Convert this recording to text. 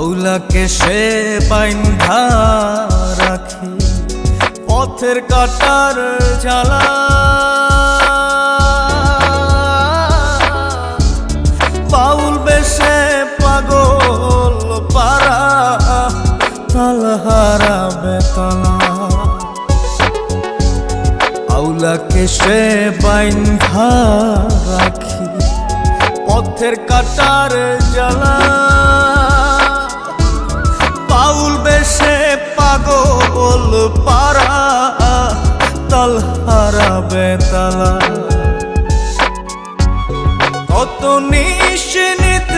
আউলাকে সে বাইন্ধা রাখি পথের কাটার জ্বালা, বাউল বেশে পাগল পারা তালহারা বেতলা। আউলাকে সে বাইন্ধা রাখি পথের কাটার জ্বালা, বাউল বেশে পাগল পারা তালহারা বেতালা। কত নিশিনিত